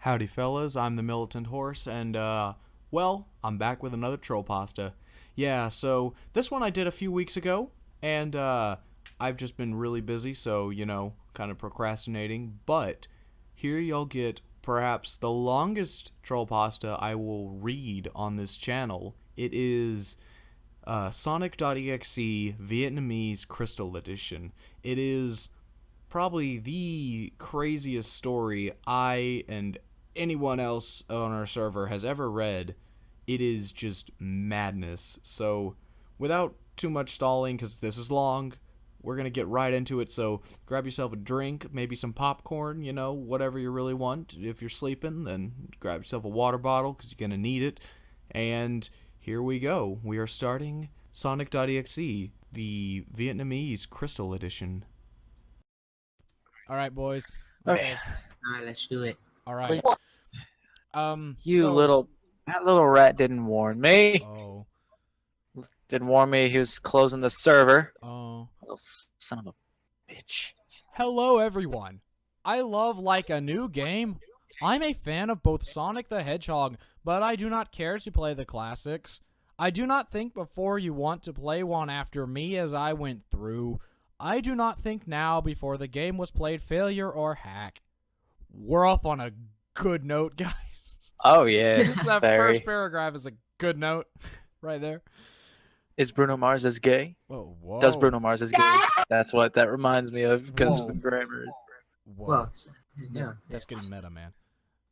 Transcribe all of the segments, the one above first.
Howdy fellas, I'm the Militant Horse, and well, I'm back with another Trollpasta. Yeah, so this one I did a few weeks ago, and I've just been really busy, so, kind of procrastinating, but here y'all get perhaps the longest Trollpasta I will read on this channel. It is Sonic.exe Vietnamese Crystal Edition. It is probably the craziest story I and anyone else on our server has ever read. It is just madness. So, without too much stalling, because this is long, we're going to get right into it. So, grab yourself a drink, maybe some popcorn, whatever you really want. If you're sleeping, then grab yourself a water bottle, because you're going to need it. And here we go. We are starting Sonic.exe, the Vietnamese Crystal Edition. All right, boys. Okay. All right, let's do it. All right. That little rat didn't warn me. Oh. Didn't warn me he was closing the server. Oh. Little son of a bitch. Hello, everyone. I love like a new game. I'm a fan of both Sonic the Hedgehog, but I do not care to play the classics. I do not think before you want to play one after me as I went through. I do not think now before the game was played failure or hack. We're off on a good note, guys. Oh yeah, That first paragraph is a good note right there. Is Bruno Mars as gay? Whoa. Does Bruno Mars as gay? That's what that reminds me of because the grammar is... Whoa. Well, yeah. That's getting meta, man.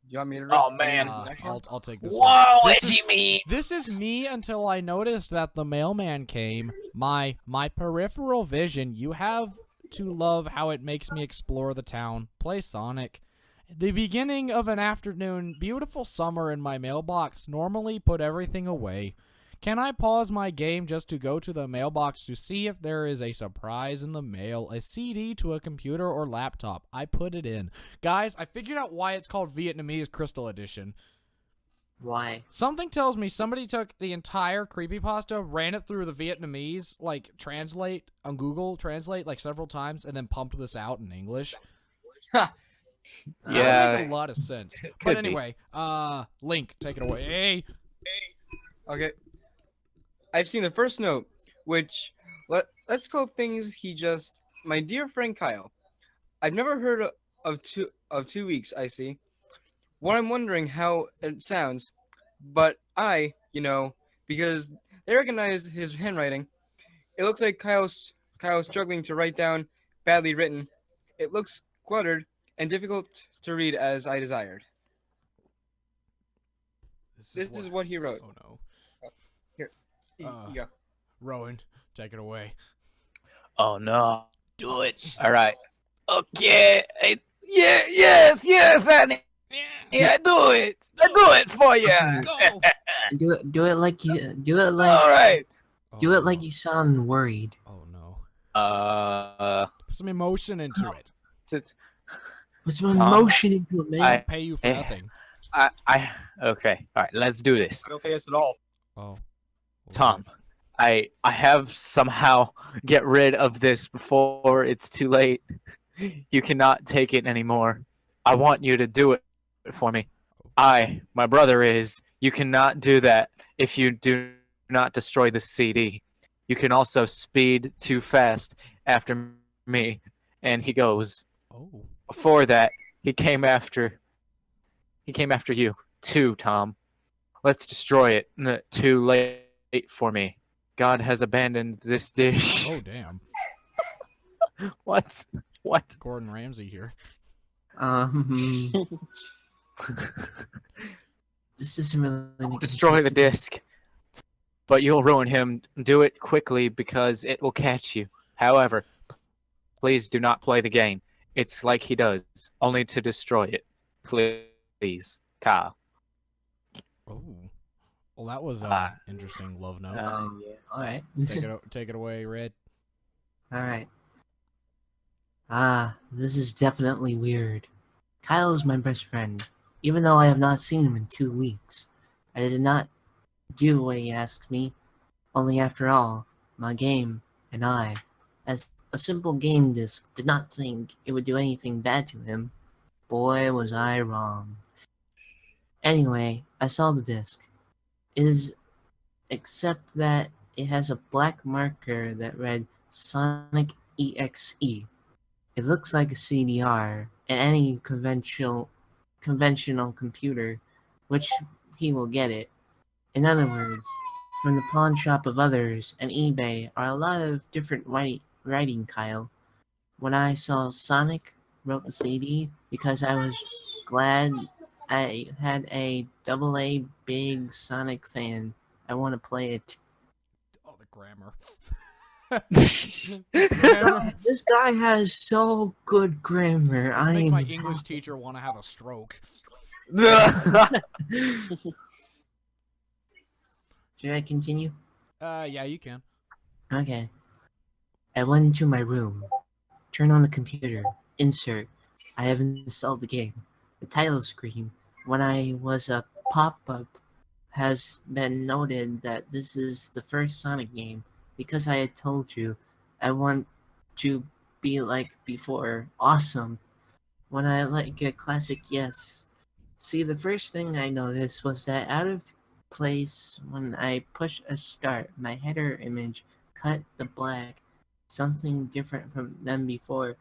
You want me to read? Oh man. I'll take this Whoa, one. edgy me. This is me until I noticed that the mailman came. My peripheral vision. You have to love how it makes me explore the town. Play Sonic. The beginning of an afternoon, beautiful summer in my mailbox. Normally put everything away. Can I pause my game just to go to the mailbox to see if there is a surprise in the mail? A CD to a computer or laptop. I put it in. Guys, I figured out why it's called Vietnamese Crystal Edition. Why? Something tells me somebody took the entire creepypasta, ran it through the Vietnamese, translate on Google Translate, several times, and then pumped this out in English. Yeah. That makes a lot of sense. But Could be. anyway, Link, take it away. Hey. Okay. I've seen the first note, which let's call things my dear friend Kyle. I've never heard of 2 weeks. I see. What I'm wondering how it sounds, but because they recognize his handwriting, it looks like Kyle's struggling to write down badly written. It looks cluttered and difficult to read as I desired. This is what he wrote. Oh no. Here, you go. Rowan, take it away. Oh no. Do it. All right. Okay. Yes, Annie. Yeah, I do it. I do it for you. Go. Do it like All right. do it like you sound worried. Oh no. Put Put some emotion into it. Put some Tom, emotion into it, man. I pay you for nothing. Okay. All right. Let's do this. Don't pay us at all. Oh. Tom, I have somehow get rid of this before it's too late. You cannot take it anymore. I want you to do it for me. My brother is. You cannot do that if you do not destroy the CD. You can also speed too fast after me. And he goes. Oh. Before that, he came after you too, Tom. Let's destroy it. Too late for me. God has abandoned this dish. Oh damn. What? Gordon Ramsay here. This doesn't really make Destroy sense the to me. disc. But you'll ruin him. Do it quickly because it will catch you. However, please do not play the game. It's like he does, only to destroy it. Please, Kyle. Oh. Well, that was interesting love note. Yeah. All right. Take it away, Red. All right. This is definitely weird. Kyle is my best friend, even though I have not seen him in 2 weeks. I did not do what he asked me. Only after all, my game and I, as a simple game disc, did not think it would do anything bad to him. Boy, was I wrong. Anyway, I saw the disc. It is, except that it has a black marker that read Sonic.exe. It looks like a CDR in any conventional computer, which he will get it. In other words, from the pawn shop of others and eBay are a lot of different writing, Kyle. When I saw Sonic wrote the CD because I was glad I had a AA big Sonic fan. I want to play it. Oh, the grammar. Grammar. This guy has so good grammar. This I makes am my English teacher want to have a stroke. Should I continue? Yeah, you can. Okay. I went into my room. Turn on the computer. Insert. I have installed the game. The title screen, when I was a pop-up, has been noted that this is the first Sonic game because I had told you I want to be like before. Awesome. When I like a classic, yes. See, the first thing I noticed was that out of place when I push a start, my header image cut the black, something different from than before.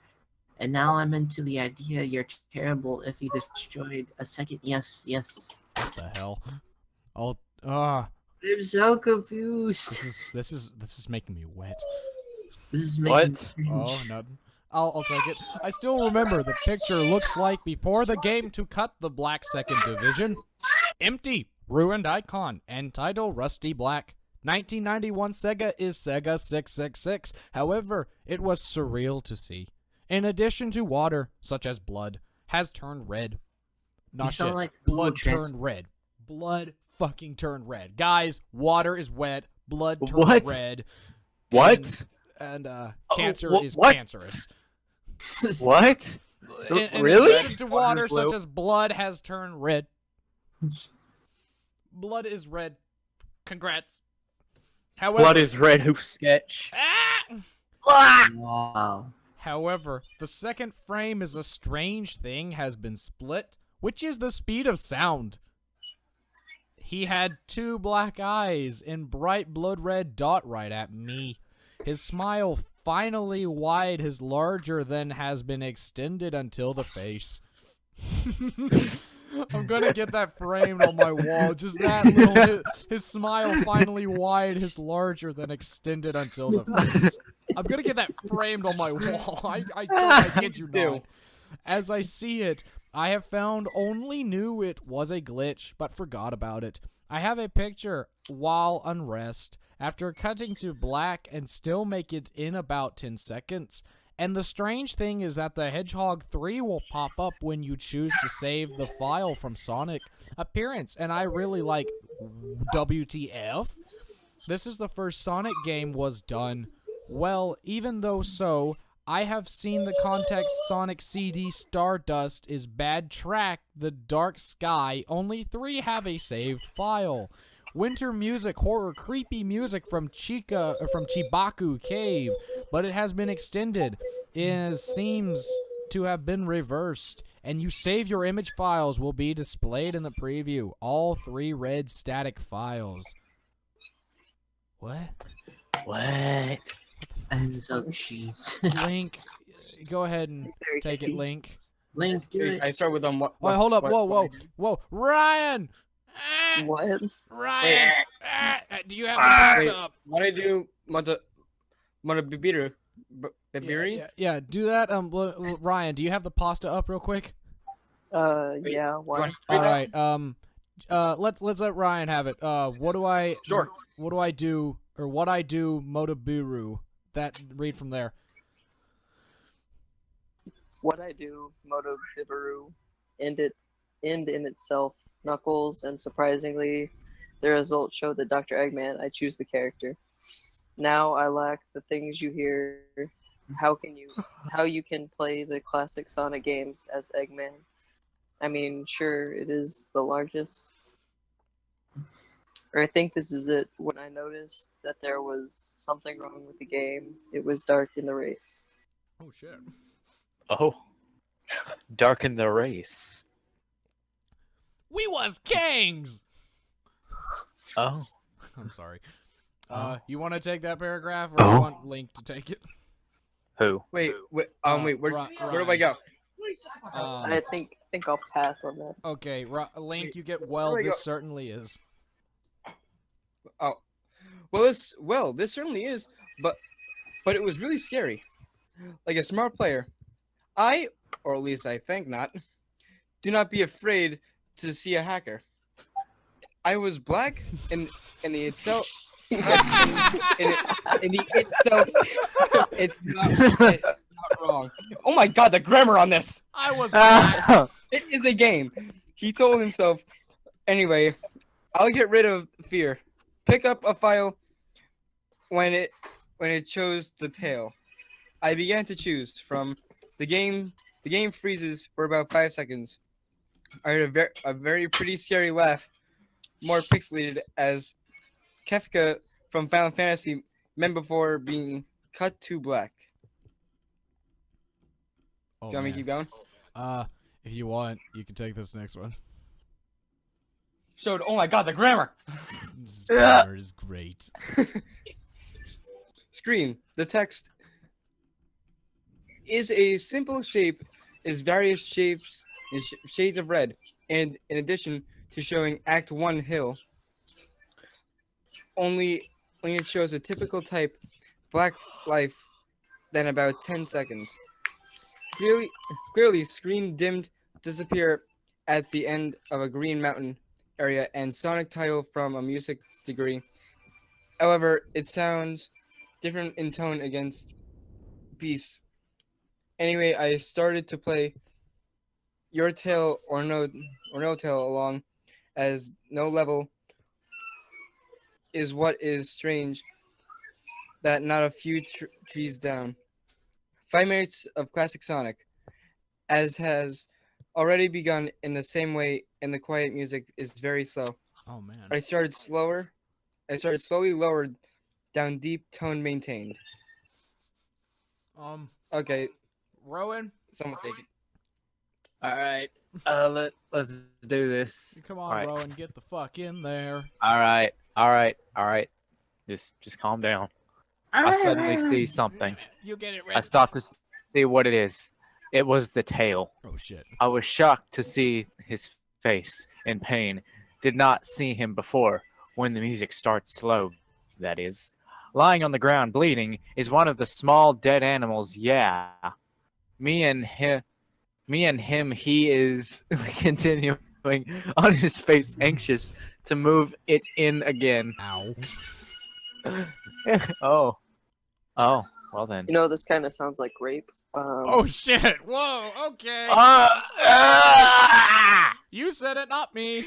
And now I'm into the idea you're terrible if you destroyed a second. Yes. What the hell? Oh, I'm so confused. this is making me wet. This is making me What? cringe. Oh, nothing. I'll take it. I still remember the picture looks like before the game to cut the black second division. Empty, ruined icon, and title Rusty Black. 1991 Sega is Sega 666. However, it was surreal to see. In addition to water, such as blood, has turned red. You Not sound shit. like Blood Google turned red. Blood fucking turned red. Guys, water is wet. Blood turned What? red. What? And Oh, cancer is what? cancerous. What? In Really? addition to water, Water's blue. such as blood, has turned red. Blood is red. Congrats. However, Blood is red. Who sketch? Ah! Wow. However, the second frame is a strange thing has been split, which is the speed of sound. He had two black eyes and bright blood red dot right at me. His smile finally wide is larger than has been extended until the face. I'm gonna get that framed on my wall. Just that little, his smile finally wide is larger than extended until the face. I'm gonna get that framed on my wall. I kid you Do. not. As I see it, I have found only knew it was a glitch, but forgot about it. I have a picture while unrest after cutting to black and still make it in about 10 seconds. And the strange thing is that the Hedgehog 3 will pop up when you choose to save the file from Sonic appearance. And I really like WTF. This is the first Sonic game was done. Well, even though so, I have seen the context Sonic CD Stardust is bad track, the dark sky, only 3 have a saved file. Winter music, horror, creepy music from Chibaku Cave, but it has been extended. It seems to have been reversed, and you save your image files will be displayed in the preview. All 3 red static files. What? What? I'm so confused. Link, go ahead and Very take it, confused. Link. Link, do Wait, it. I start with what? Wait, hold up. what- Whoa. Ryan! Ah, What? Ryan! Do you have the pasta Wait, up? what I do? Mata bibiro, bibiri. Yeah, do that. Ryan, do you have the pasta up real quick? Wait, Yeah, You why? want to read All that? right. Let's let Ryan have it. What do I? Sure. What do I do? Or what I do? Motobiru. That read from there. What I do, Moto Bibaru, end in itself, Knuckles, and surprisingly, the results show that Dr. Eggman, I choose the character. Now I lack the things you hear. How you can play the classic Sonic games as Eggman? I mean, sure, it is the largest. Or I think this is it. When I noticed that there was something wrong with the game, it was dark in the race. Oh shit. Oh. Darken the race. We was kings. Oh. I'm sorry. Oh. You want to take that paragraph, or you want Link to take it? Who? Wait, wait, wait. Where do I go? I think I'll pass on that. Okay, Link, Wait, you get where do I go? this certainly is. Oh, well, this certainly is, but it was really scary. Like a smart player, or at least I think not, do not be afraid to see a hacker. I was black in the itself. In the itself, it's not wrong. Oh my god, the grammar on this! I was. It is a game. He told himself. Anyway, I'll get rid of fear. Pick up a file when it chose the tail. I began to choose from the game. The game freezes for about 5 seconds. I heard a very pretty scary laugh, more pixelated as Kefka from Final Fantasy meant before being cut to black. Oh, Do you want me to keep going? If you want, you can take this next one. Showed. Oh my god, the grammar. This grammar is great. Screen. The text is a simple shape, is various shapes and shades of red, and in addition to showing Act 1 hill, only it shows a typical type black life, then about 10 seconds. Clearly, screen dimmed, disappear at the end of a green mountain area, and Sonic title from a music degree. However, it sounds different in tone against Beast. Anyway, I started to play Your Tail or No Tail along, as no level is what is strange that not a few trees down. 5 minutes of classic Sonic, as has already begun in the same way, and the quiet music is very slow. Oh man. I started slowly lowered down, deep tone maintained. Okay, Rowan, someone take it. All right. Let's do this. come on, All right. Rowan, get the fuck in there. All right. Just calm down. I suddenly see something. You get it I ready. stopped to see what it is. It was the tail. Oh shit. I was shocked to see his face in pain. Did not see him before when the music starts slow, that is. Lying on the ground bleeding is one of the small dead animals, yeah. Me and him, he is continuing on his face, anxious to move it in again. Ow. Oh, well then. You know, this kind of sounds like rape. Oh shit. Whoa. Okay. You said it, not me.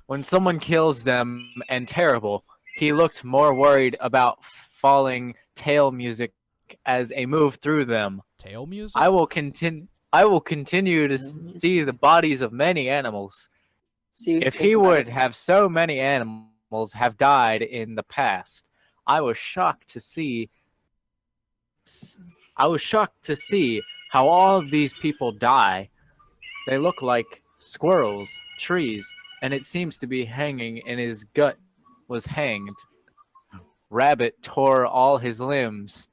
When someone kills them and terrible, he looked more worried about falling tail music as a move through them. Tail music. I will continue to see the bodies of many animals. See, If think he about would it. have so many animals have died in the past, I was shocked to see how all of these people die. They look like squirrels, trees, and it seems to be hanging, and his gut was hanged. Rabbit tore all his limbs,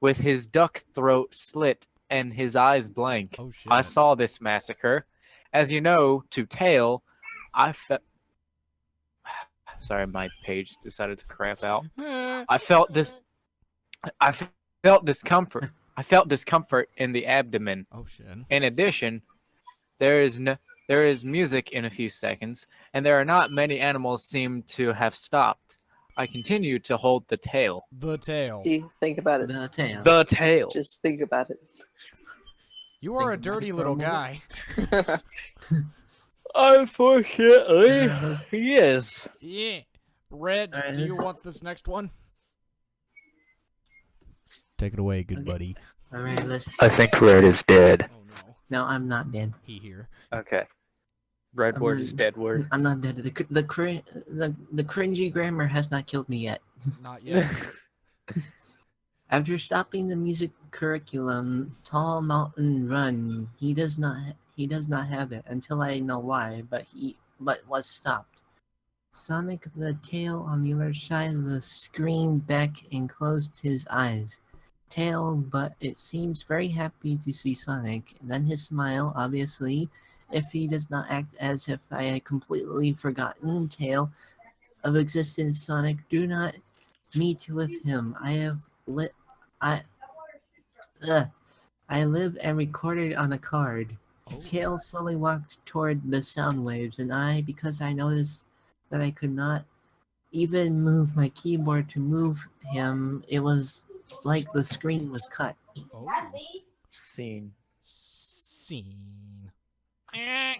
with his duck throat slit and his eyes blank. Oh shit. I saw this massacre. As you know, to Tail, Sorry, my page decided to crap out. I felt discomfort. I felt discomfort in the abdomen. Oh shit. In addition, there is music in a few seconds, and there are not many animals seem to have stopped. I continue to hold the tail. The tail. See, think about it. The tail. The tail. Just think about it. You are a Think about dirty it for a little moment. guy. Unfortunately, he is. Yeah. Red, do you want this next one? Take it away, good Okay. buddy. Alright, let's. I think Red is dead. Oh no. No, I'm not dead. He here. Okay. Red word is dead word. I'm not dead. The cringy grammar has not killed me yet. Not yet. After stopping the music curriculum, Tall Mountain Run, he does not He does not have it until I know why, but was stopped. Sonic the tail on the other side of the screen back and closed his eyes. Tail, but it seems very happy to see Sonic. And then his smile, obviously, if he does not act as if I had completely forgotten Tail of existence. Sonic, do not meet with him. I live and recorded on a card. Tail slowly walked toward the sound waves, and because I noticed that I could not even move my keyboard to move him, it was like the screen was cut. Oh. Scene. Scene. I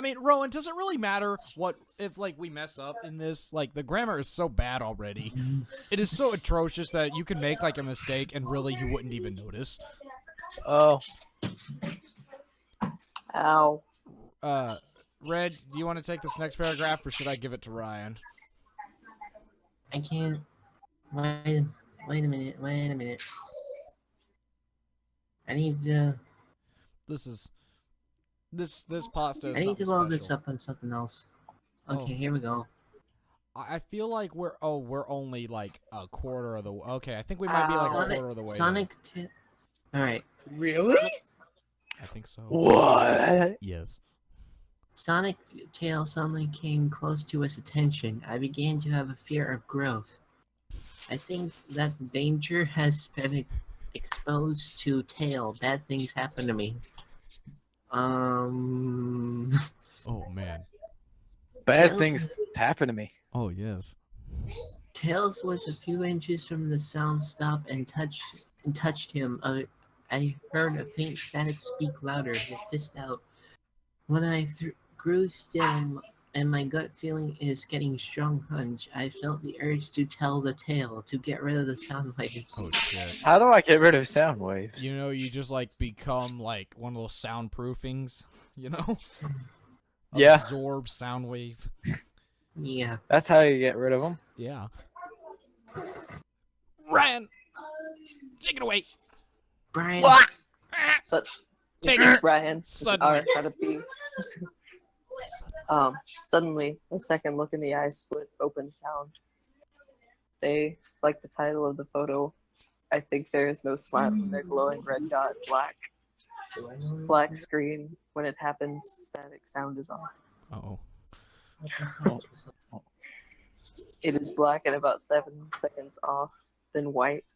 mean, Rowan, does it really matter what if like we mess up in this? Like the grammar is so bad already. It is so atrocious that you can make like a mistake and really you wouldn't even notice. Oh. Ow. Red, do you want to take this next paragraph or should I give it to Ryan? I can't. Wait a minute. I need to. This pasta is I need to something load this special. up on something else. Okay, Oh. here we go. I feel like we're only like a quarter of the okay. I think we might be like a quarter of the way. Alright. Really? I think so. What? Yes. Sonic tail suddenly came close to his attention. I began to have a fear of growth. I think that the danger has been exposed to tail. Bad things happen to me. Oh man. Bad Tails- things happen to me. Oh yes. Tails was a few inches from the sound stop and touched him. I heard a faint static speak louder, his fist out. When I grew still and my gut feeling is getting strong hunch, I felt the urge to tell the tail to get rid of the sound waves. Oh shit. How do I get rid of sound waves? You know, you just like become like one of those soundproofings, you know? Yeah. Absorb sound wave. Yeah. That's how you get rid of them. Yeah. Ryan, take it away. Brian. Such. Take it. Brian. Suddenly. How to be. Suddenly, a second look in the eyes split open sound. They, like the title of the photo, I think there is no smile in their glowing red dot, black screen. When it happens, static sound is on. Uh-oh. It is black and about 7 seconds off, then white.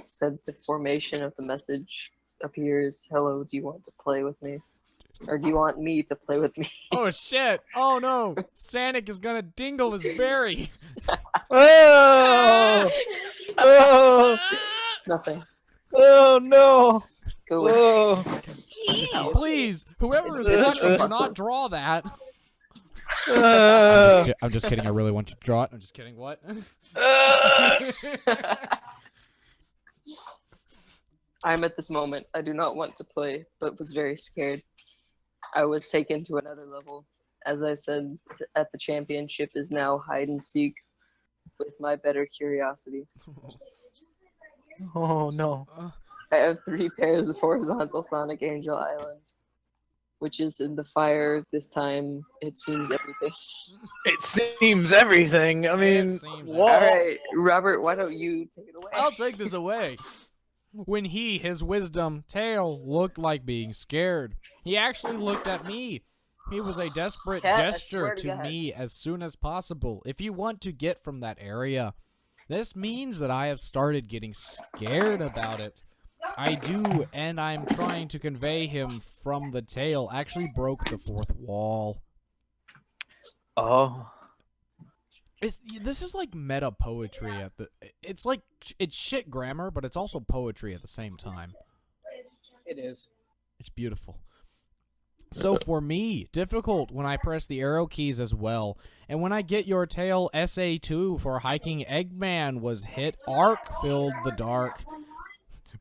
Said the formation of the message appears. Hello, do you want to play with me? Or do you want me to play with me? Oh shit! Oh no! Sonic is gonna dingle his berry! Oh! Oh! Nothing. Oh no! Go with Oh! Please, whoever is watching, do not draw that. Uh, I'm just kidding. I really want you to draw it. I'm just kidding. What? I'm at this moment. I do not want to play, but was very scared. I was taken to another level. As I said at the championship is now hide and seek with my better curiosity. oh no! I have 3 pairs of horizontal Sonic Angel Island, which is in the fire this time. It seems everything. It seems everything. I mean, seems what? All right, Robert, why don't you take it away? I'll take this away. When his wisdom, Tail, looked like being scared, he actually looked at me. He was a desperate Cat, I gesture swear to to God. me as soon as possible. If you want to get from that area, this means that I have started getting scared about it. I do, and I'm trying to convey him from the tail. Actually broke the 4th wall. Oh. This is like meta poetry at the. It's like it's shit grammar, but it's also poetry at the same time. It is. It's beautiful. So for me, difficult when I press the arrow keys as well. And when I get your tail, SA2 for hiking Eggman was hit. Arc filled the dark.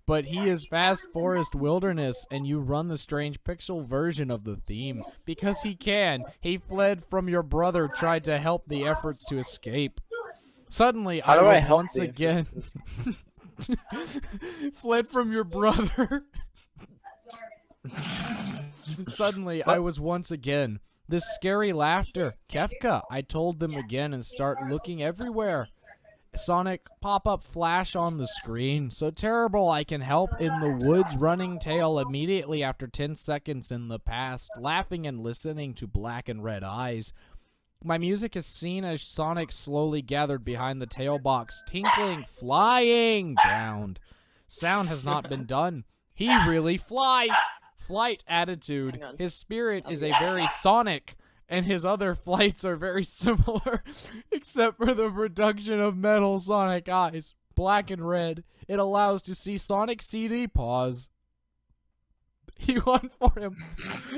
But he is Fast Forest Wilderness, and you run the strange pixel version of the theme. Because he can. He fled from your brother, tried to help the efforts to escape. Suddenly, How I do I was help once the again fled from your brother. Suddenly, I was once again. This scary laughter. Kefka, I told them again and start looking everywhere. Sonic pop-up flash on the screen. So terrible I can help in the woods running tail immediately after 10 seconds in the past, laughing and listening to black and red eyes. My music is seen as Sonic slowly gathered behind the tail box, tinkling, flying ground. Sound has not been done. He really flight attitude. Hang on. His spirit is a very Sonic, and his other flights are very similar, except for the production of metal Sonic eyes, black and red. It allows to see Sonic CD pause. He won for him,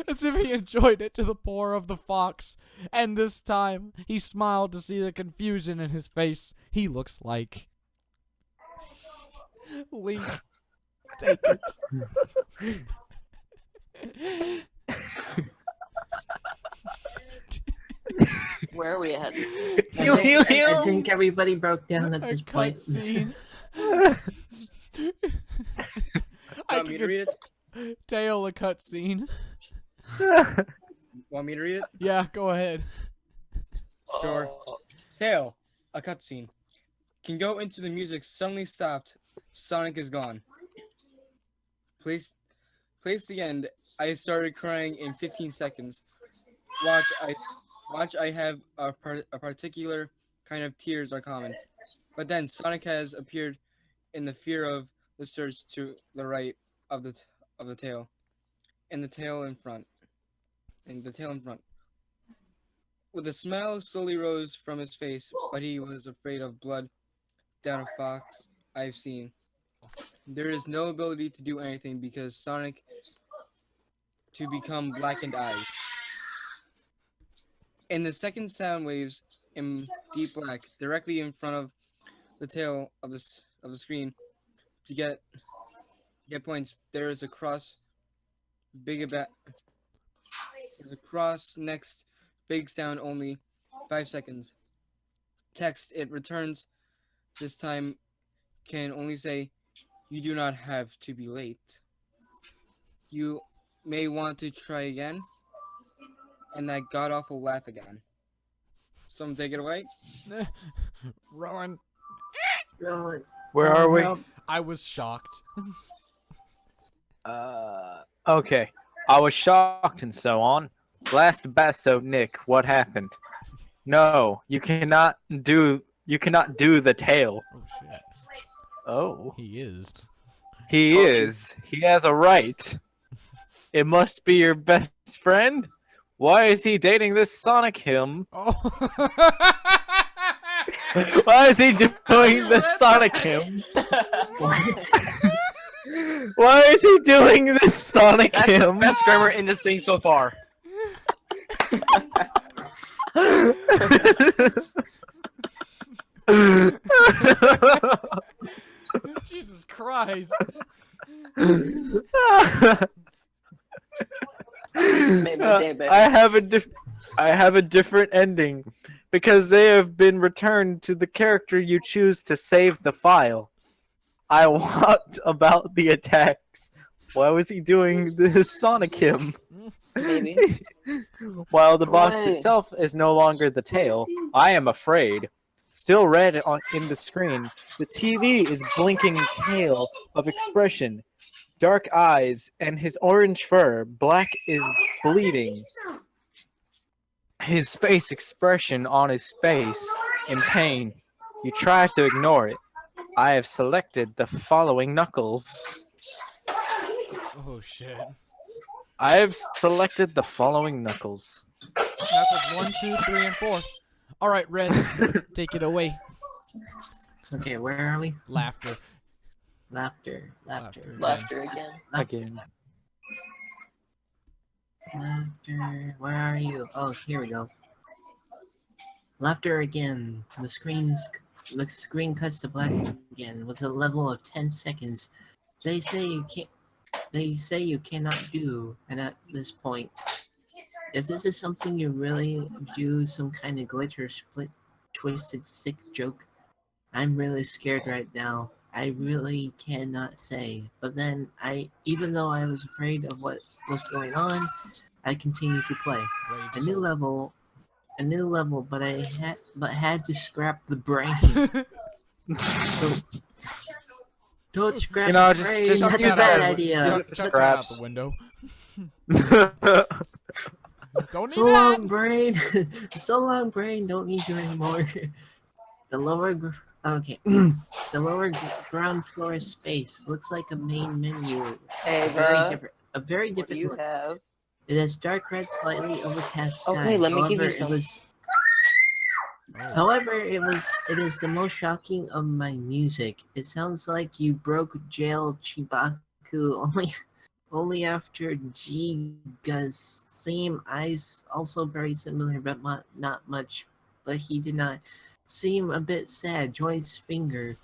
as if he enjoyed it to the pour of the fox. And this time, he smiled to see the confusion in his face. He looks like Link. Take it. Where are we at? I think everybody broke down at A this point. cutscene. Want me to read it? Tail a cutscene. Want me to read it? Yeah, go ahead. Sure. Tail, a cutscene. Can go into the music suddenly stopped. Sonic is gone. Place the end. I started crying in 15 seconds. Watch. I have a particular kind of tears are common. But then Sonic has appeared in the fear of the surge to the right of the tail, and the tail in front. With a smile slowly rose from his face, but he was afraid of blood down a fox I've seen. There is no ability to do anything because Sonic to become blackened eyes. And the second sound waves in deep black directly in front of the tail of the screen to get points. There is a cross there's a cross next big sound only 5 seconds. Text it returns this time can only say you do not have to be late. You may want to try again. And that god awful laugh again. Someone take it away. Rowan, Rowan, Where are we? help. I was shocked. Okay. I was shocked and so on. Last basso, Nick, what happened? No, you cannot do the tail. Oh shit. Oh. He is. He is. He has a right. It must be your best friend? Why is he dating this Sonic him? Oh. Why is he doing this Sonic him? What? Why is he doing this Sonic That's the him? best grammar in this thing so far. Jesus Christ. Made my day better. I have a different ending because they have been returned to the character you choose to save the file. I want about the attacks. Why was he doing this Sonic him? Maybe. While the box Right. itself is no longer the tail, I am afraid. Still red in the screen, the TV is blinking tail of expression. Dark eyes and his orange fur, black is bleeding. His face expression on his face in pain. You try to ignore it. I have selected the following knuckles. Oh shit. I have selected the following knuckles. Knuckles 1, 2, 3, and 4. All right, Red, take it away. Okay, where are we? Laughter. Laughter. Laughter again. Again. Laughter. Where are you? Oh, here we go. Laughter again. The screen cuts to black again with a level of 10 seconds. They say you cannot do, and at this point, if this is something you really do, some kind of glitch or split, twisted, sick joke, I'm really scared right now. I really cannot say. But then even though I was afraid of what was going on, I continued to play. Brave A new soul. level, but had to scrap the brain. So, don't scrap You know, the just- brain. just That's use a bad that- idea. Chuck that out Scraps. the window. Don't need So that. long, brain. So long, brain. Don't need you anymore. The lower, okay. The lower ground floor space looks like a main menu. Ava, A very what do different you look. have? It has dark red, slightly overcast sky. Okay, let me give you some. However, it is the most shocking of my music. It sounds like you broke jail Chibaku only after Giga's theme. Eyes also very similar, but not much. But he did not seem a bit sad. Joints finger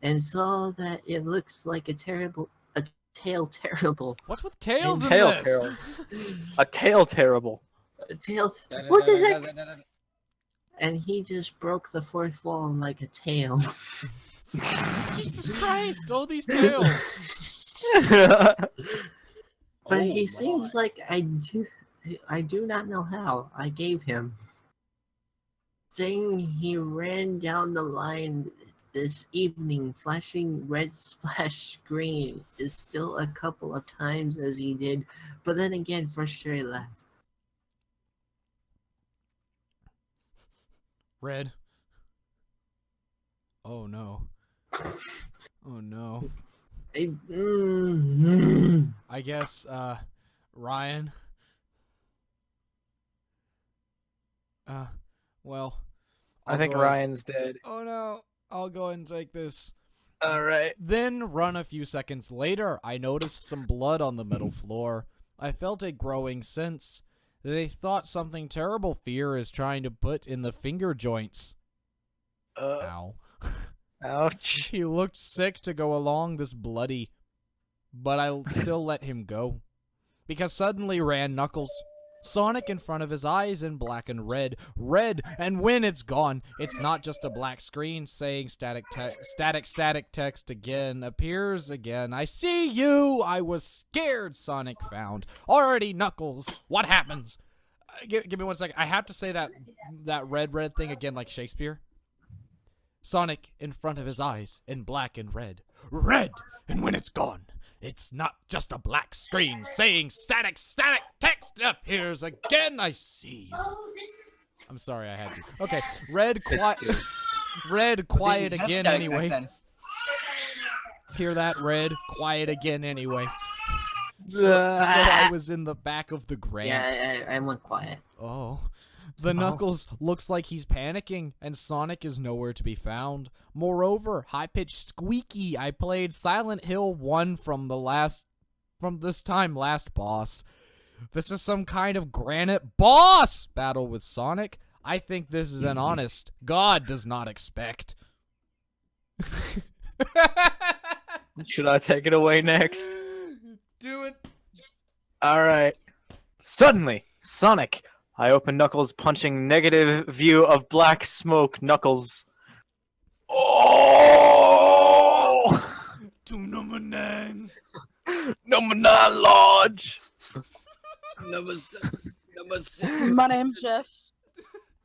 and saw that it looks like a tail terrible. What's with tails in Tail this? terrible. A tail terrible. A tail. What the heck? And he just broke the fourth wall like a tail. Jesus Christ! All these tails. But he seems like I do not know how. I gave him. Thing he ran down the line this evening, flashing red splash screen is still a couple of times as he did, but then again, frustrated laugh. Red. Oh no. Oh no. I guess, Ryan. Well. I think Ryan's dead. Oh no. I'll go and take this. Alright. Then, run a few seconds later, I noticed some blood on the metal floor. I felt a growing sense. They thought something terrible fear is trying to put in the finger joints. Ow. Ouch. He looked sick to go along this bloody, but I still let him go. Because suddenly ran Knuckles. Sonic in front of his eyes in black and red. Red, and when it's gone, it's not just a black screen saying static text again appears again. I see you! I was scared, Sonic found. Already, Knuckles, what happens? Give me 1 second. I have to say that red thing again like Shakespeare. Sonic in front of his eyes in black and red. Red, and when it's gone, it's not just a black screen saying static text appears again. I see you. I'm sorry, I had to. Okay, red, quiet again anyway. Hear that, red, quiet again anyway. So I was in the back of the grant. Yeah, I went quiet. Oh. The Knuckles looks like he's panicking, and Sonic is nowhere to be found. Moreover, high-pitched squeaky. I played Silent Hill 1 from this time last boss. This is some kind of granite boss battle with Sonic. I think this is an honest God does not expect. Should I take it away next? Do it. Alright. Suddenly, Sonic. I open Knuckles punching negative view of black smoke Knuckles. Oh! 2 number 9s. Number 9 Lodge. Number seven. My name's Jeff.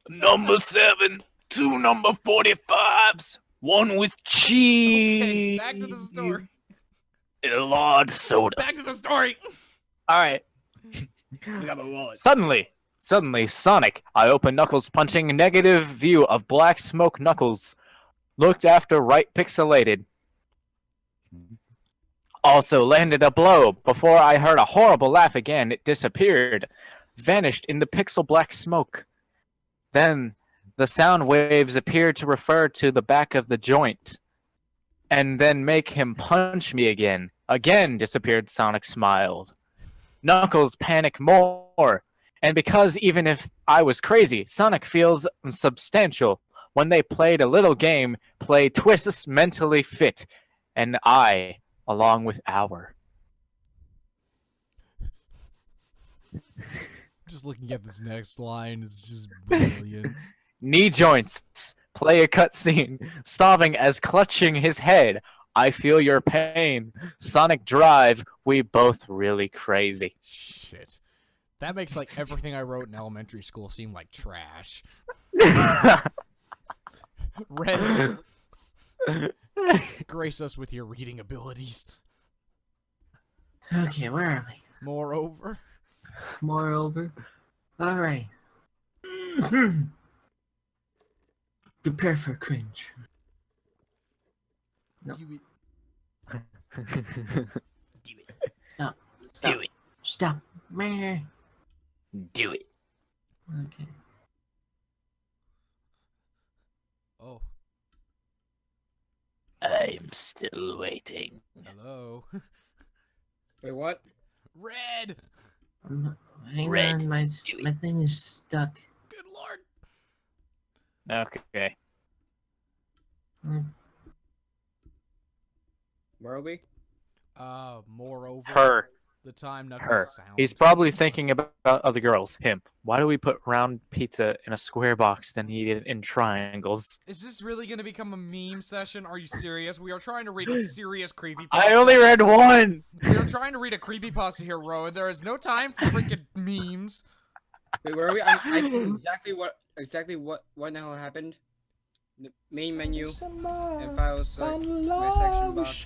Number 7. 2 number 45s. 1 with cheese. Okay, back to the story. And a large soda. Back to the story. Alright. I got my wallet. Suddenly, Sonic, I open Knuckles punching negative view of black smoke Knuckles. Looked after right pixelated. Also landed a blow. Before I heard a horrible laugh again, it disappeared. Vanished in the pixel black smoke. Then, the sound waves appeared to refer to the back of the joint. And then make him punch me again. Again disappeared. Sonic smiled. Knuckles panic more. And because even if I was crazy, Sonic feels substantial. When they played a little game, play twists mentally fit. And I, along with our. Just looking at this next line is just brilliant. Knee joints. Play a cutscene. Sobbing as clutching his head. I feel your pain. Sonic Drive, we both really crazy. Shit. That makes like everything I wrote in elementary school seem like trash. Red, grace us with your reading abilities. Okay, where are we? Moreover, Moreover. Alright. Prepare for cringe. No. do it. Stop. Stop. Do it. Stop. Meh. Do it. Okay. Oh, I'm still waiting. hello. Wait, what? Red. Hang Red, on, my do it. my thing is stuck. Good lord. Okay. Where are we? Moreover, Her. the time Knuckles Her. sound. He's probably thinking about other girls. Him. Why do we put round pizza in a square box then eat it in triangles? Is this really going to become a meme session? Are you serious? We are trying to read a serious creepypasta. I only read one! We are trying to read a creepypasta here, Rowan. There is no time for freaking memes. Wait, where are we? I see exactly what the hell happened. The main menu and files my section box.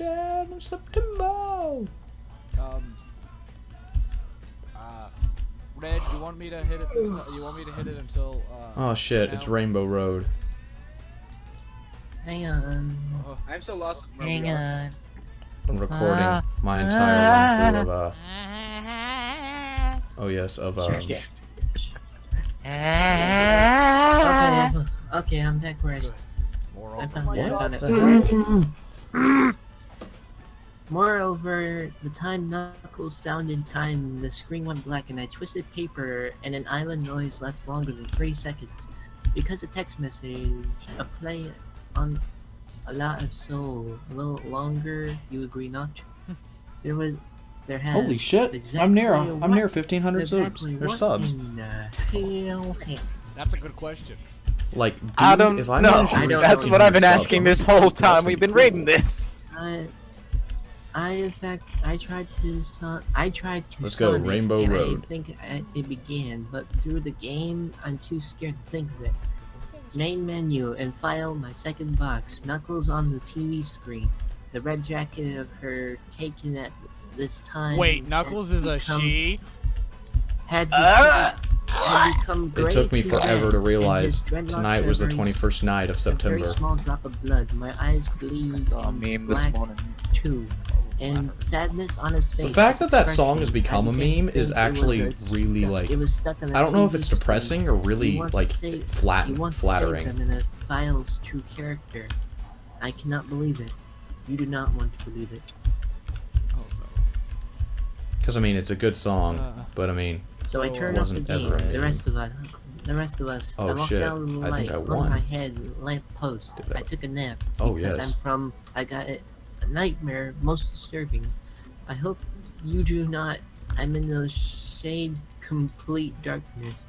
Red, you want me to hit it this time? You want me to hit it until, Oh shit, it's now? Rainbow Road. Hang on. Oh, I'm so lost. Where Hang we are. on. I'm recording my entire run through of oh yes, of Okay, I'm back where I good. I Moreover, found it. Moreover, the time Knuckles sounded time, the screen went black and I twisted paper and an island noise lasts longer than 3 seconds. Because a text message, a play on a lot of soul, a little longer, you agree not? There has holy shit! exactly I'm near what- 1,500 exactly subs. There's what subs. in the hell happened? that's a good question. Like, dude, I don't if I know. manage to I reach don't That's know. what I've been 1,500 asking subs, this whole that's time gonna we've be been cool. reading this. I tried to Let's go, Sonic, Rainbow and Road. I think it began, but through the game, I'm too scared to think of it. Main menu and file my second box. Knuckles on the TV screen. The red jacket of her taken at this time. Wait, Knuckles is a become- she? Had Ah! become It gray took me to forever red, to and realize his dreadlocks tonight are was the very 21st night of a very September. small drop of blood. My eyes bleed. I saw a and meme this black morning. too. And sadness on his face. The fact his that that song has expression, become I a didn't meme is think it was actually a really stuck- like, It was stuck on the I don't know if TV it's screen. depressing or You really want like to say- you flattering. want to save them in a file's true character. I cannot believe it. You do not want to believe it. Oh, Because I mean, it's a good song, but I mean, So I So, turned off the wasn't game. ever The anything. rest of us. Oh, I walked shit. down the I light, think I on won. my head, lamp post. Did I- I took a nap. Oh, because yes. I got a nightmare, most disturbing. I hope you do not. I'm in the shade, complete darkness.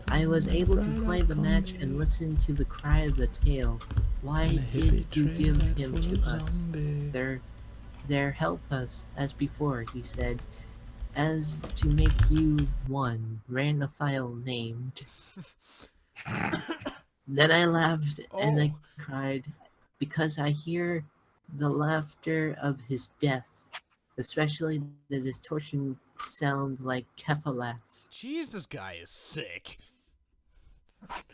I was able to play the match and listen to the cry of the tail. Why did you give him to us? There, help us, as before, he said. As to make you one, ran a file named. Then I laughed and I cried, because I hear the laughter of his death, especially the distortion sounds like Keffa laugh. jeez, this guy is sick.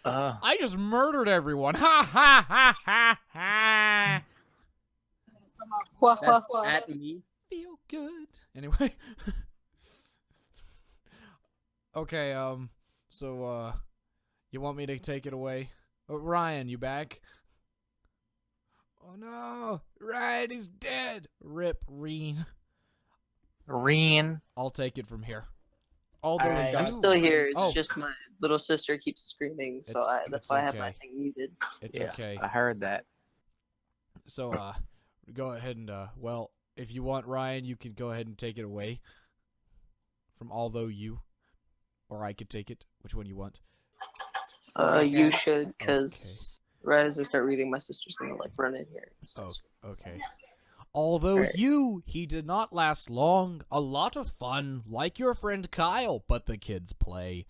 Uh, I just murdered everyone. Ha ha ha ha ha. That's at me. Feel good. Anyway. Okay, so, you want me to take it away? Oh, Ryan, you back? Oh no! Ryan is dead! Rip, Reen. Reen. I'll take it from here. Although Alright, I'm you- still here. It's Oh. just my little sister keeps screaming, so that's It's why I have my okay. thing muted. It's Yeah, okay. I heard that. So, go ahead and, well, if you want, Ryan, you can go ahead and take it away. From although you. Or I could take it. Which one you want? You should, because Right as I start reading, my sister's gonna like run in here. So. Okay. Although Alright. he did not last long. A lot of fun, like your friend Kyle, but the kids play.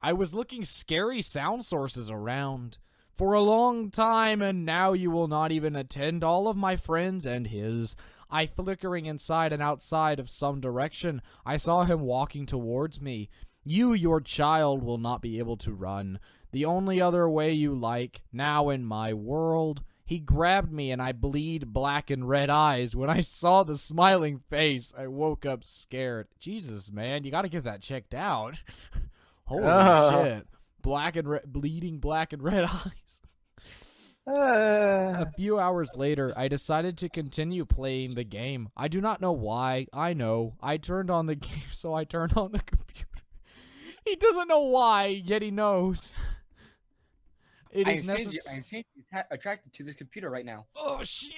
I was looking scary sound sources around for a long time, and now you will not even attend all of my friends and his. I flickering inside and outside of some direction. I saw him walking towards me. You, your child, will not be able to run. The only other way you like, now in my world. He grabbed me and I bleed black and red eyes. When I saw the smiling face, I woke up scared. Jesus, man, you gotta get that checked out. Holy shit. Bleeding black and red eyes. A few hours later, I decided to continue playing the game. I do not know why. I know. I turned on the game, so I turned on the computer. He doesn't know why, yet he knows. It is necessary. I'm attracted to this computer right now. Oh, shit.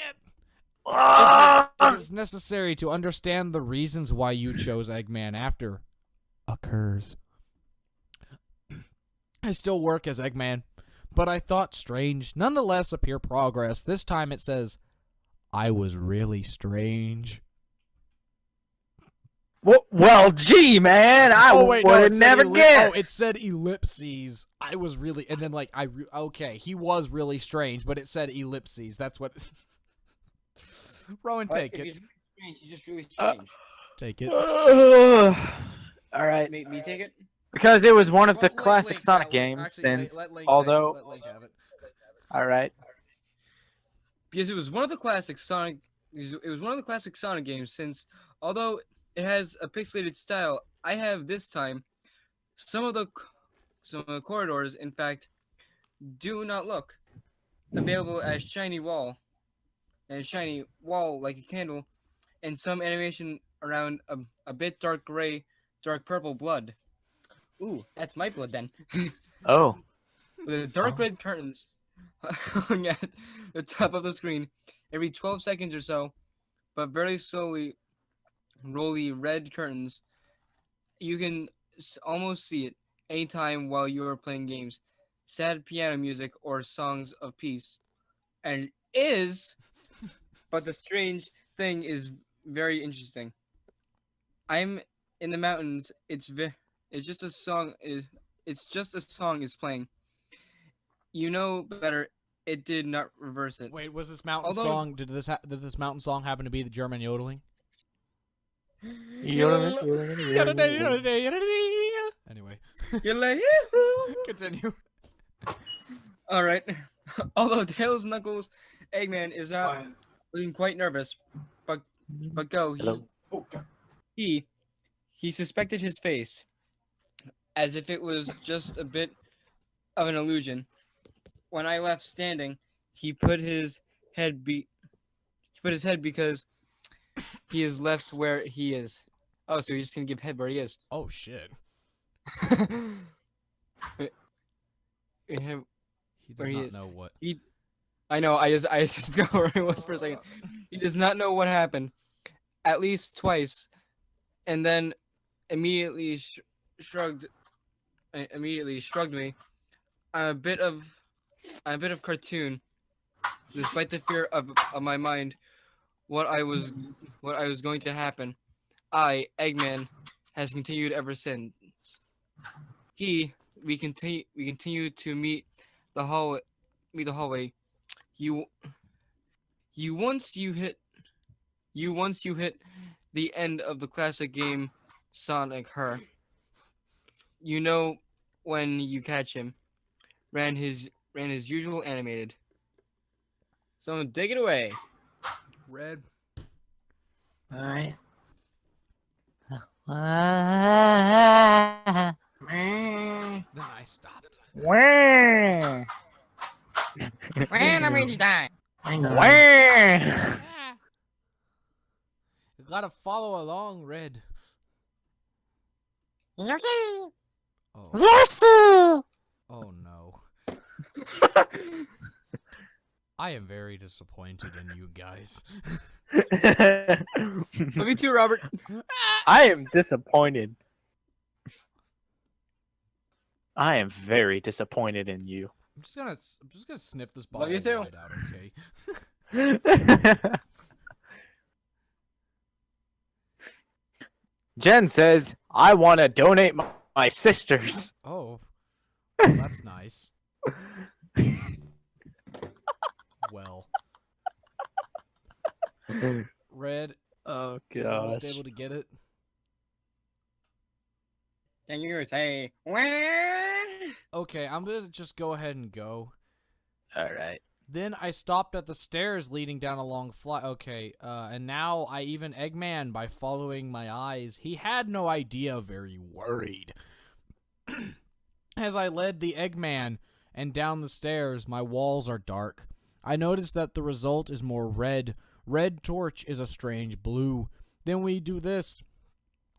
It is necessary to understand the reasons why you chose Eggman after occurs. I still work as Eggman, but I thought strange. Nonetheless, appear progress. This time it says, I was really strange. Well, gee, man, I would never guess. Oh, it said ellipses. I was really, and then like okay, he was really strange, but it said ellipses. That's what. Rowan, take it. He's just really strange. Take it. All right. Me take it? Because it was one of the Well, classic Link, Sonic yeah, games, actually, since let Link although. take it, let Link have it. All right. Because it was one of the classic Sonic. It was one of the classic Sonic games. Since although it has a pixelated style, I have this time some of the corridors. In fact, do not look available as shiny wall like a candle, and some animation around a bit dark gray, dark purple blood. Ooh, that's my blood then. Oh. With the dark red curtains hung at the top of the screen every 12 seconds or so, but very slowly rolly red curtains. You can almost see it anytime while you are playing games. Sad piano music or songs of peace. And but the strange thing is very interesting. I'm in the mountains. It's just a song is playing. You know better. It did not reverse it. Wait, was this mountain song? Did this mountain song happen to be the German yodeling? Anyway, continue. All right. Although Tails, Knuckles, Eggman is not looking quite nervous, but he suspected his face, as if it was just a bit of an illusion. When I left standing, he put his head because he is left where he is. Oh, so he's just gonna give head where he is. Oh shit. He does not know what. I know. I just forgot where I was for a second. He does not know what happened, at least twice, and then immediately shrugged me. I'm a bit of cartoon, despite the fear of my mind. What I was going to happen. Eggman, has continued ever since. We continue to meet the hallway. You once you hit the end of the classic game Sonic Her. You know when you catch him. Ran his usual animated. Someone take it away. Red. Alright. Then I stopped. Where? Hang on. Where? You gotta follow along, Red. Oh. Oh no. I am very disappointed in you guys. Me too, Robert. I am disappointed. I am very disappointed in you. I'm just gonna sniff this Love bottle you of too. White out, okay? Jen says, I want to donate my sisters. Oh, well, that's nice. Well, Red, Oh, almost gosh. able to get it. Can you say? Wah? Okay, I'm gonna just go ahead and go. All right. Then I stopped at the stairs leading down a long flight. Okay, and now I even Eggman by following my eyes. He had no idea, very worried. As I led the Eggman and down the stairs, my walls are dark. I notice that the result is more red. Red torch is a strange blue. Then we do this,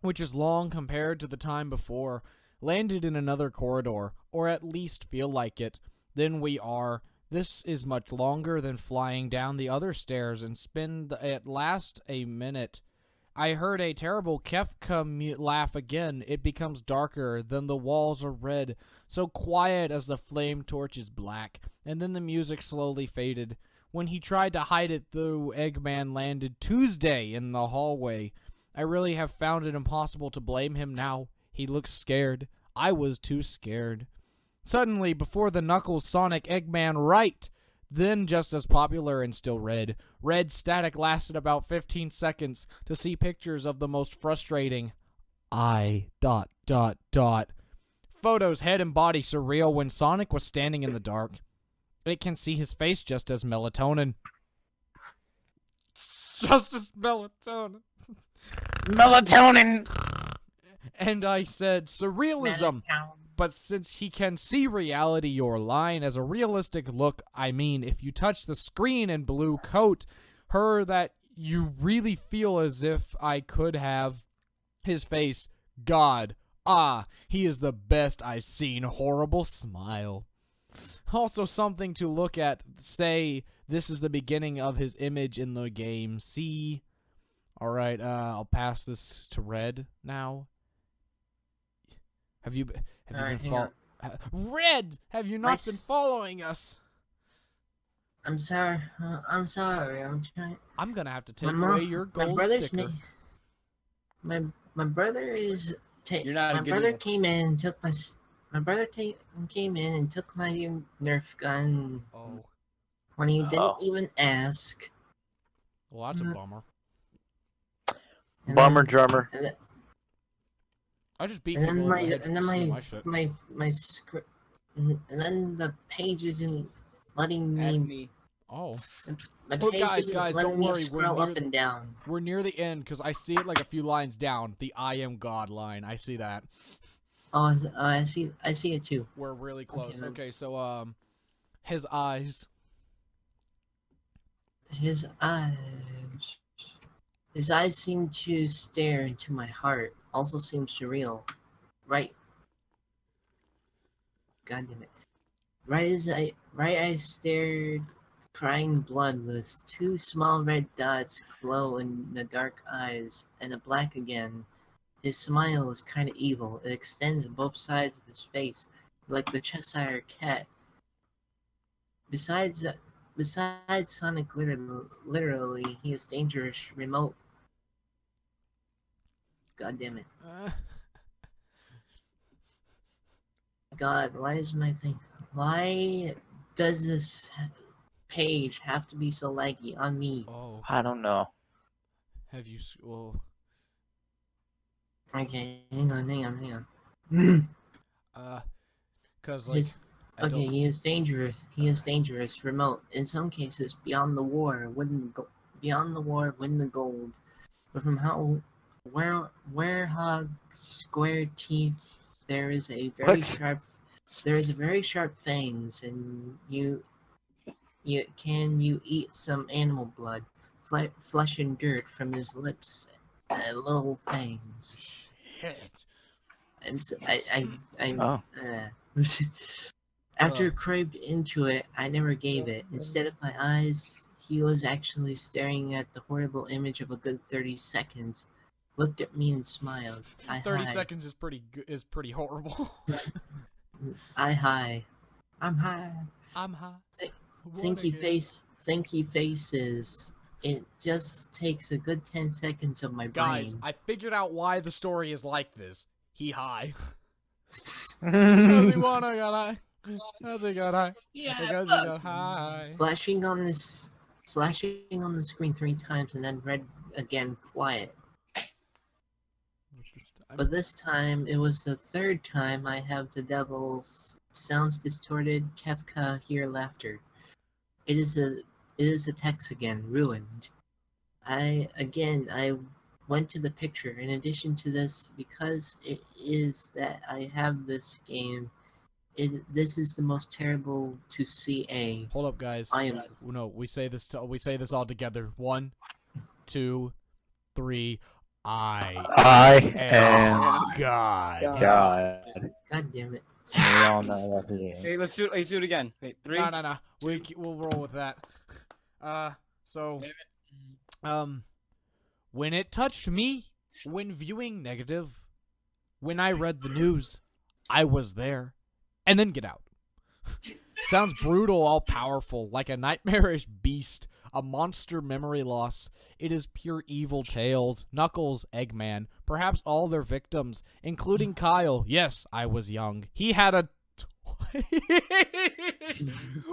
which is long compared to the time before, landed in another corridor, or at least feel like it. Then we are. This is much longer than flying down the other stairs and spend at last a minute. I heard a terrible Kefka laugh again. It becomes darker, then the walls are red, so quiet as the flame torch is black, and then the music slowly faded. When he tried to hide it, the Eggman landed Tuesday in the hallway. I really have found it impossible to blame him now. He looks scared. I was too scared. Suddenly, before the Knuckles Sonic Eggman right, then just as popular and still red. Red static lasted about 15 seconds to see pictures of the most frustrating Photos head and body surreal when Sonic was standing in the dark. It can see his face just as melatonin. Just as melatonin. Melatonin! And I said, surrealism. But since he can see reality, your line as a realistic look, I mean, if you touch the screen in blue coat, her that you really feel as if I could have his face. God, he is the best I've seen. Horrible smile. Also something to look at, say, this is the beginning of his image in the game. See? Alright, I'll pass this to Red now. Have you been Red? Have you not been following us? I'm sorry. I'm sorry. I'm trying. I'm gonna have to take away your gold sticker. My brother is. You're not my good brother enough. came in and took my. My brother came in and took my Nerf gun Oh, when he didn't Oh. even ask. well, that's a bummer. And Bummer then- drummer. And then, I just beat and people then over the head for stealing my shit. my script. And then the page isn't letting At me. me. Oh, The Oh, page guys, isn't don't letting me worry, we're scroll near up and down. we're near the end because I see it like a few lines down. The I am God line. I see that. Oh, I see it too. We're really close. then. Okay, so his eyes. His eyes seem to stare into my heart. Also seem surreal. Right. God damn it. Right I stared, crying blood with two small red dots glow in the dark eyes, and a black again. His smile is kind of evil. It extends both sides of his face, like the Cheshire cat. Besides Sonic, literally, he is dangerous, remote. God damn it. God, why does this page have to be so laggy on me? Oh, I don't know. have you? Well, Okay, hang on. cause like I Okay, don't. he is dangerous. He is dangerous, remote. In some cases, beyond the war, win the gold. But from how, where square teeth, there is a very What? sharp fangs, and you eat some animal blood, flesh and dirt from his lips, little fangs. Shit. And so Oh. After craved into it, I never gave it. Instead of my eyes, he was actually staring at the horrible image of a good 30 seconds. Looked at me and smiled. 30 seconds is pretty horrible. I high. I'm high. I'm high. Thinky faces. It just takes a good 10 seconds of my Guys, brain. I figured out why the story is like this. He high. Because What he wanna got high. Because he got high. Because he got high. Flashing on the screen 3 times and then red again quiet. But this time, it was the 3rd time I have the devil's sounds distorted, Kefka hear laughter. It is a text again, ruined. I went to the picture. In addition to this, because it is that I have this game, this is the most terrible to see. Hold up, guys. I am No, we say this all together. 1, 2, 3. I am God. God. God damn it. We all know that he is. Hey, let's do it again. Wait, 3. No. We'll roll with that. When it touched me, when viewing negative, when I read the news, I was there. And then get out. Sounds brutal, all powerful, like a nightmarish beast, a monster memory loss. It is pure evil tales. Knuckles, Eggman, perhaps all their victims, including Kyle. Yes, I was young. He had a toy.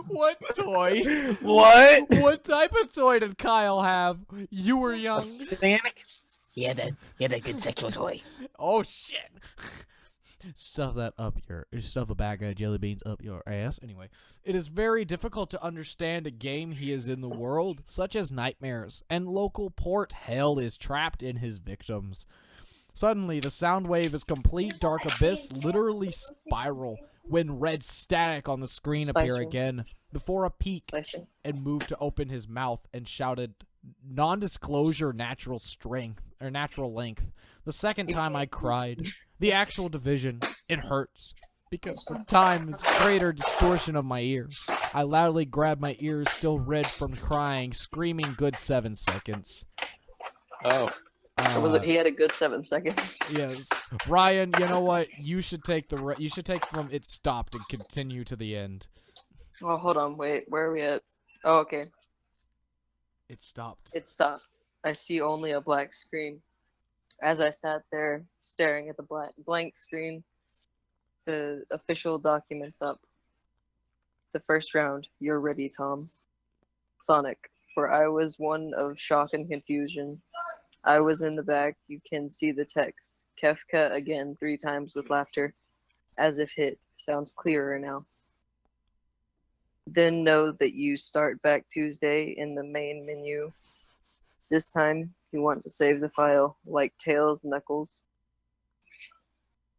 What toy? What? What type of toy did Kyle have? You were young. He had a good sexual toy. Oh shit. Stuff a bag of jelly beans up your ass. Anyway, it is very difficult to understand a game he is in the world, such as nightmares, and local port hell is trapped in his victims. Suddenly, the sound wave is complete dark abyss, literally spiral, when red static on the screen appear Spicy. again, before a peak Spicy. and moved to open his mouth and shouted, non-disclosure natural strength, or natural length. The second time I cried. The actual division, it hurts. Because the time is greater distortion of my ear. I loudly grabbed my ears, still red from crying, screaming good 7 seconds. Oh. He had a good 7 seconds. Yes. Ryan, you know what? You should take from it stopped and continue to the end. Oh, hold on. Wait, where are we at? Oh, okay. It stopped. It stopped. I see only a black screen. As I sat there staring at the blank screen, the official documents up. The first round, you're ready, Tom. Sonic, for I was one of shock and confusion. I was in the back, you can see the text. Kefka again 3 times with laughter. As if hit, sounds clearer now. Then know that you start back Tuesday in the main menu. This time, you want to save the file, like Tails, Knuckles.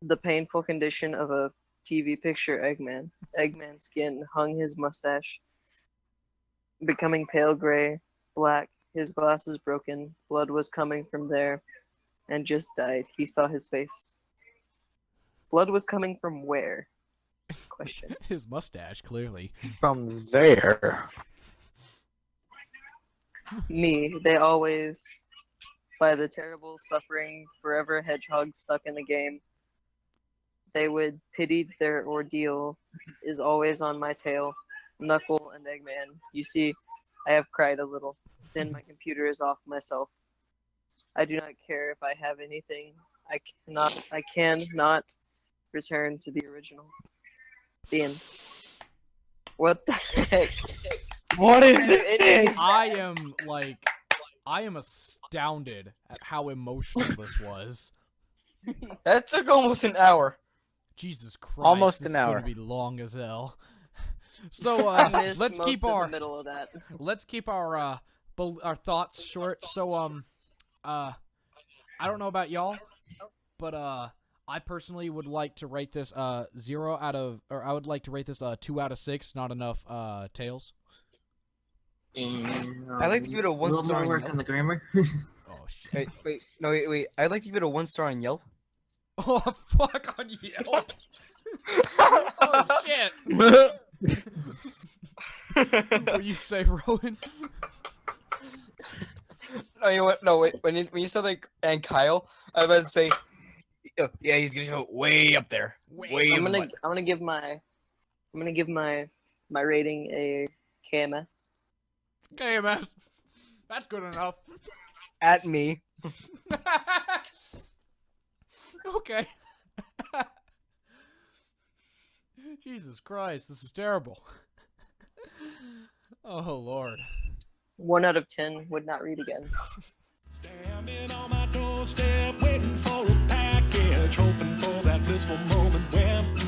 The painful condition of a TV picture Eggman. Eggman's skin hung his mustache, becoming pale gray, black, his glasses broken, blood was coming from there, and just died. He saw his face. Blood was coming from where? Question. His mustache, clearly. From there. Me, they always, by the terrible suffering, forever hedgehog stuck in the game. They would pity their ordeal is always on my tail. Knuckle and Eggman. You see, I have cried a little. Then my computer is off myself. I do not care if I have anything. I cannot return to the original. The end. What the heck? What is It this? is- I am astounded at how emotional this was. That took almost an hour. Jesus Christ. Almost this an is hour. gonna be long as hell. So I missed let's most keep of our the middle of that. let's keep our thoughts short. So I don't know about y'all, but I personally would like to rate this 0 out of, or I would like to rate this 2 out of 6. Not enough tails. And, I'd like to give it a 1 little star more on work Yelp. on the grammar. Oh shit. Wait. I'd like to give it a 1 star on Yelp. Oh fuck on Yelp. Oh shit. What you say, Rowan? No, you know what? No, wait. When you said like and Kyle, I was about to say, oh, yeah, he's gonna go way up there. Way I'm in the gonna give my I'm gonna give my rating a KMS. KMS. That's good enough. At me. Okay. Jesus Christ, this is terrible. Oh Lord. 1 out of 10 would not read again. Standing on my doorstep, waiting for a package, hoping for that blissful moment when